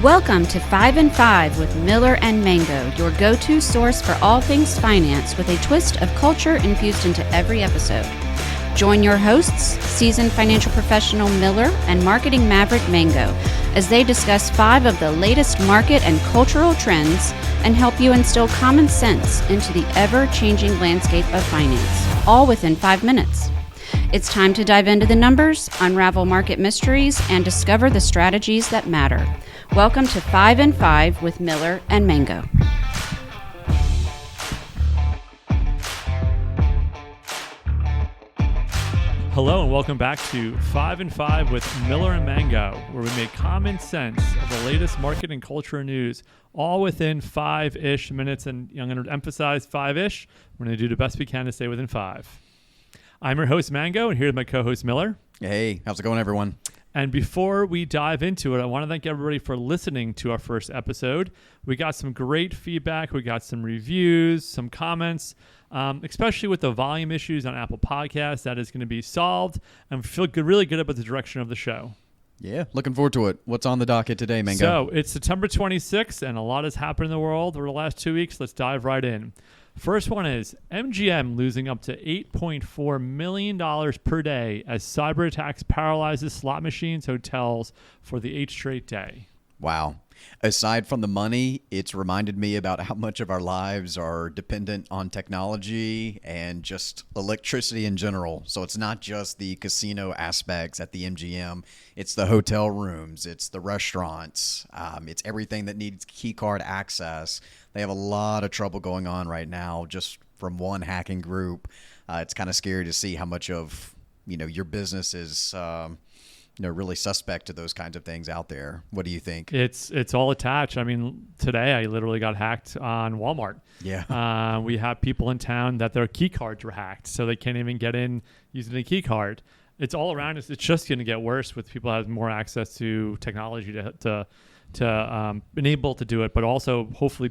Welcome to 5 and 5 with Miller and Mango, your go-to source for all things finance with a twist of culture infused into every episode. Join your hosts, seasoned financial professional Miller and marketing maverick Mango, as they discuss 5 of the latest market and cultural trends and help you instill common sense into the ever-changing landscape of finance, all within 5 minutes. It's time to dive into the numbers, unravel market mysteries, and discover the strategies that matter. Welcome to 5 and 5 with Miller and Mango. Hello and welcome back to 5 and 5 with Miller and Mango, where we make common sense of the latest market and culture news, all within 5-ish minutes. And I'm going to emphasize 5-ish. We're going to do the best we can to stay within 5. I'm your host, Mango, and here's my co-host, Miller. Hey, how's it going, everyone? And before we dive into it, I want to thank everybody for listening to our first episode. We got some great feedback. We got some reviews, some comments, especially with the volume issues on Apple Podcasts. That is going to be solved. And we feel really good about the direction of the show. Yeah, looking forward to it. What's on the docket today, Mango? So it's September 26th, and a lot has happened in the world over the last 2 weeks. Let's dive right in. First one is MGM losing up to $8.4 million per day as cyber attacks paralyzes slot machines, hotels for the 8th straight day. Wow. Aside from the money, it's reminded me about how much of our lives are dependent on technology and just electricity in general. So it's not just the casino aspects at the MGM. It's the hotel rooms. It's the restaurants. It's everything that needs key card access. They have a lot of trouble going on right now just from one hacking group. It's kind of scary to see how much of your business is really suspect to those kinds of things out there. What do you think? It's all attached. I mean, today I literally got hacked on Walmart. Yeah. We have people in town that their key cards were hacked, so they can't even get in using a key card. It's all around us. It's just going to get worse with people having more access to technology to enable to do it, but also hopefully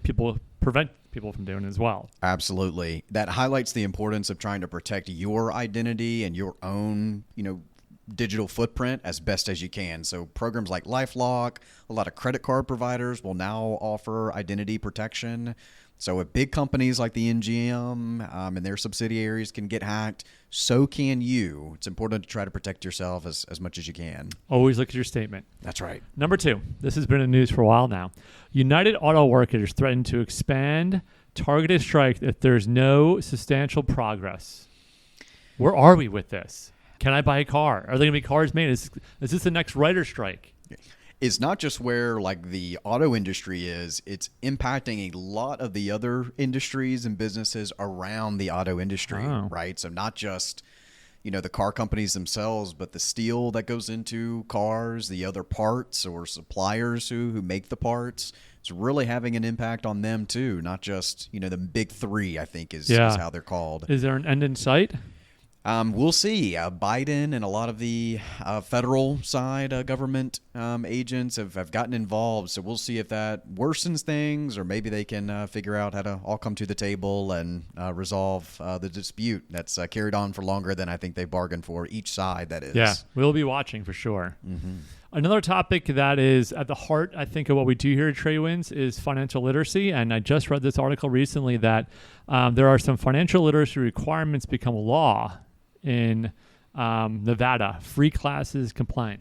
prevent people from doing it as well. Absolutely. That highlights the importance of trying to protect your identity and your own, digital footprint as best as you can. So programs like LifeLock, a lot of credit card providers will now offer identity protection. So if big companies like the MGM and their subsidiaries can get hacked, so can you. It's important to try to protect yourself as much as you can. Always look at your statement. That's right. Number 2, this has been in the news for a while now. United Auto Workers threatened to expand targeted strike if there's no substantial progress. Where are we with this? Can I buy a car? Are there going to be cars made? Is this the next writer strike? It's not just where the auto industry is, it's impacting a lot of the other industries and businesses around the auto industry, right? So not just, the car companies themselves, but the steel that goes into cars, the other parts or suppliers who make the parts. It's really having an impact on them too, not just, the big 3, I think is how they're called. Is there an end in sight? We'll see. Biden and a lot of the federal side government agents have gotten involved. So we'll see if that worsens things, or maybe they can figure out how to all come to the table and resolve the dispute that's carried on for longer than I think they bargained for, each side, that is. Yeah, we'll be watching for sure. Mm-hmm. Another topic that is at the heart, I think, of what we do here at TradeWinds is financial literacy. And I just read this article recently that there are some financial literacy requirements become law in Nevada, free classes compliant.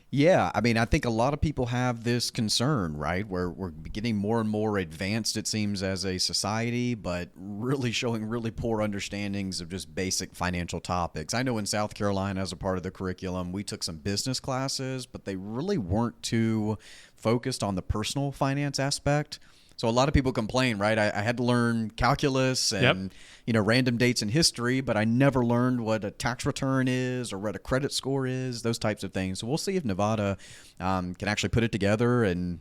Yeah, I mean, I think a lot of people have this concern, right? We're getting more and more advanced, it seems, as a society, but really showing really poor understandings of just basic financial topics. I know in South Carolina, as a part of the curriculum, we took some business classes, but they really weren't too focused on the personal finance aspect. So a lot of people complain, right? I had to learn calculus and, random dates in history, but I never learned what a tax return is or what a credit score is, those types of things. So we'll see if Nevada can actually put it together and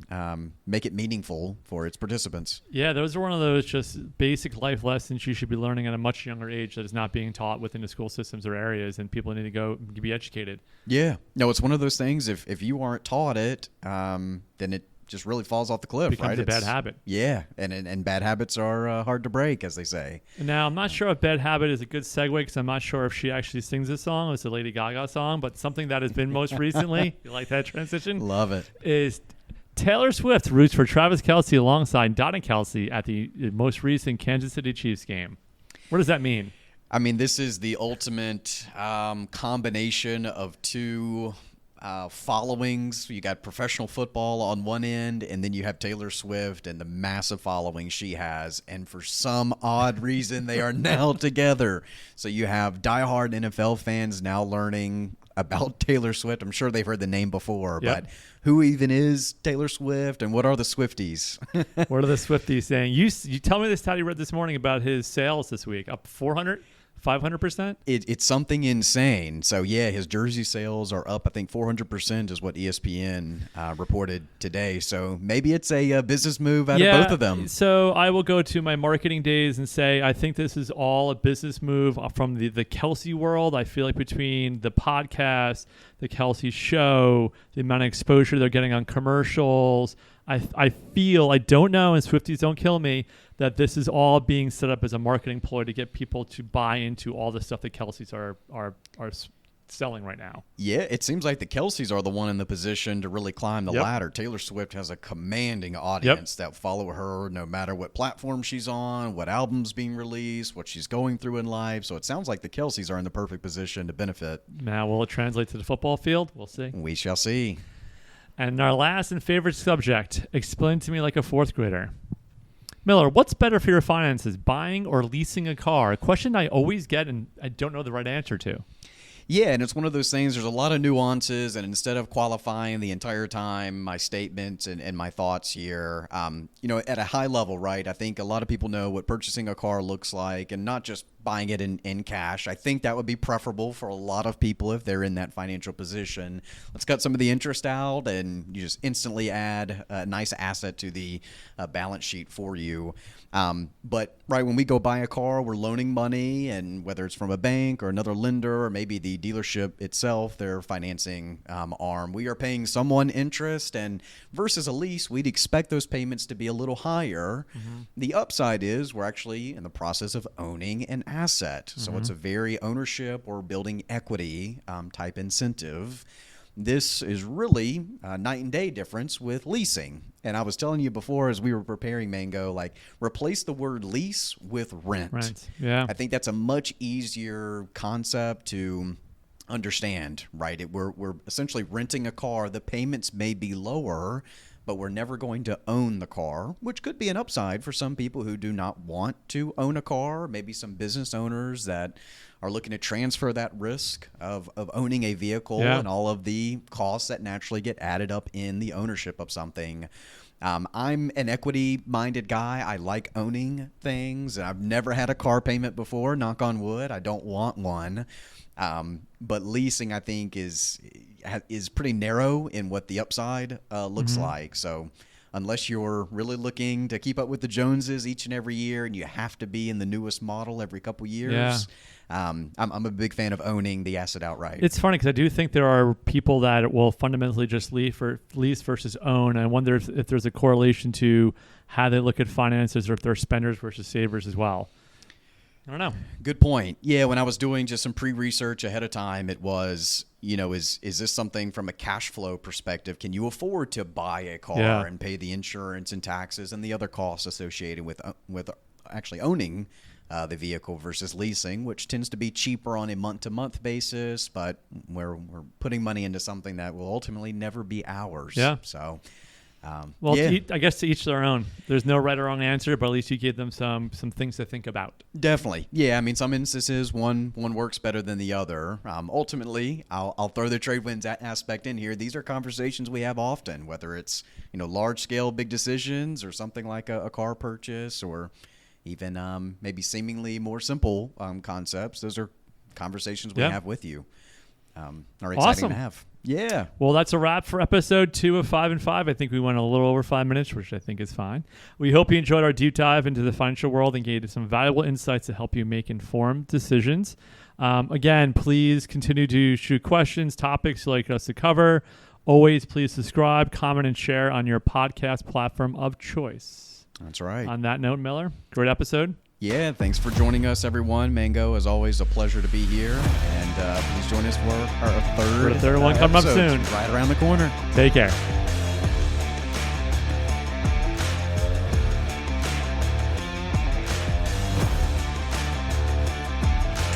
make it meaningful for its participants. Yeah, those are one of those just basic life lessons you should be learning at a much younger age that is not being taught within the school systems or areas, and people need to go be educated. Yeah. No, it's one of those things, if you aren't taught it, then it just really falls off the cliff, becomes right? a bad habit. Yeah, and bad habits are hard to break, as they say. Now, I'm not sure if Bad Habit is a good segue because I'm not sure if she actually sings this song. It's a Lady Gaga song, but something that has been most recently, you like that transition? Love it. Is Taylor Swift roots for Travis Kelce alongside Donna Kelce at the most recent Kansas City Chiefs game. What does that mean? I mean, this is the ultimate combination of two followings. You got professional football on one end, and then you have Taylor Swift and the massive following she has. And for some odd reason, they are now together. So you have diehard NFL fans now learning about Taylor Swift. I'm sure they've heard the name before, but who even is Taylor Swift, and what are the Swifties? What are the Swifties saying? You tell me this stat you read this morning about his sales this week, up 400%? 500%? It's something insane. So, yeah, his jersey sales are up, I think 400% is what ESPN reported today. So maybe it's a business move out of both of them. So I will go to my marketing days and say I think this is all a business move from the Kelce world. I feel like between the podcast, the Kelce show, the amount of exposure they're getting on commercials, I feel, I don't know, and Swifties don't kill me, that this is all being set up as a marketing ploy to get people to buy into all the stuff that Kelce's are selling right now. Yeah, it seems like the Kelce's are the one in the position to really climb the ladder. Taylor Swift has a commanding audience that follow her no matter what platform she's on, what album's being released, what she's going through in life. So it sounds like the Kelce's are in the perfect position to benefit. Now, will it translate to the football field? We'll see. We shall see. And our last and favorite subject, explain to me like a fourth grader. Miller, what's better for your finances, buying or leasing a car? A question I always get and I don't know the right answer to. Yeah, and it's one of those things, there's a lot of nuances, and instead of qualifying the entire time my statements and my thoughts here, at a high level, right, I think a lot of people know what purchasing a car looks like, and not just buying it in cash. I think that would be preferable for a lot of people if they're in that financial position. Let's cut some of the interest out, and you just instantly add a nice asset to the balance sheet for you. But right, when we go buy a car, we're loaning money, and whether it's from a bank or another lender or maybe the dealership itself, their financing arm, we are paying someone interest, and versus a lease, we'd expect those payments to be a little higher. Mm-hmm. The upside is we're actually in the process of owning an asset. So it's a very ownership or building equity type incentive. This is really a night and day difference with leasing. And I was telling you before as we were preparing, Mango, like replace the word lease with rent. Yeah. I think that's a much easier concept to understand, right? We're essentially renting a car. The payments may be lower, but we're never going to own the car, which could be an upside for some people who do not want to own a car, maybe some business owners that are looking to transfer that risk of owning a vehicle and all of the costs that naturally get added up in the ownership of something. I'm an equity-minded guy. I like owning things. I've never had a car payment before, knock on wood. I don't want one. But leasing, I think, is pretty narrow in what the upside looks like. So unless you're really looking to keep up with the Joneses each and every year and you have to be in the newest model every couple years, I'm a big fan of owning the asset outright. It's funny because I do think there are people that will fundamentally just lease versus own. I wonder if there's a correlation to how they look at finances or if they're spenders versus savers as well. I don't know. Good point. Yeah, when I was doing just some pre-research ahead of time, it was, is this something from a cash flow perspective? Can you afford to buy a car and pay the insurance and taxes and the other costs associated with actually owning the vehicle versus leasing, which tends to be cheaper on a month-to-month basis, but we're putting money into something that will ultimately never be ours. Yeah. So, I guess to each their own. There's no right or wrong answer, but at least you give them some things to think about. Definitely. Yeah, I mean, some instances, one works better than the other. Ultimately, I'll throw the TradeWinds aspect in here. These are conversations we have often, whether it's, large-scale big decisions or something like a car purchase or even maybe seemingly more simple concepts. Those are conversations we have with you. Are exciting to have. Yeah. Well, that's a wrap for episode 2 of 5 and 5. I think we went a little over 5 minutes, which I think is fine. We hope you enjoyed our deep dive into the financial world and gained some valuable insights to help you make informed decisions. Again, please continue to shoot questions, topics you'd like us to cover. Always please subscribe, comment, and share on your podcast platform of choice. That's right. On that note, Miller, great episode. Yeah, thanks for joining us, everyone. Mango, as always, a pleasure to be here. And please join us for our third one coming up episode, soon. Right around the corner. Take care.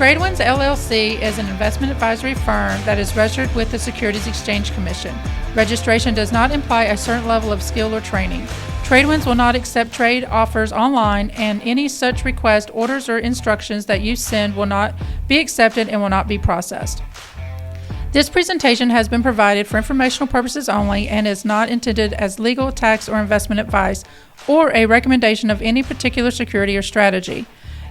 TradeWinds LLC is an investment advisory firm that is registered with the Securities Exchange Commission. Registration does not imply a certain level of skill or training. TradeWinds will not accept trade offers online, and any such request, orders, or instructions that you send will not be accepted and will not be processed. This presentation has been provided for informational purposes only and is not intended as legal, tax, or investment advice or a recommendation of any particular security or strategy.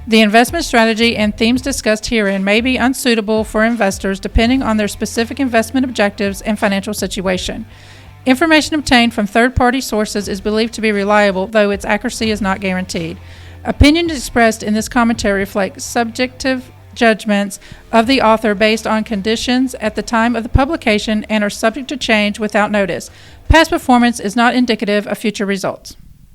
The investment strategy and themes discussed herein may be unsuitable for investors depending on their specific investment objectives and financial situation. Information obtained from third-party sources is believed to be reliable, though its accuracy is not guaranteed. Opinions expressed in this commentary reflect subjective judgments of the author based on conditions at the time of the publication and are subject to change without notice. Past performance is not indicative of future results.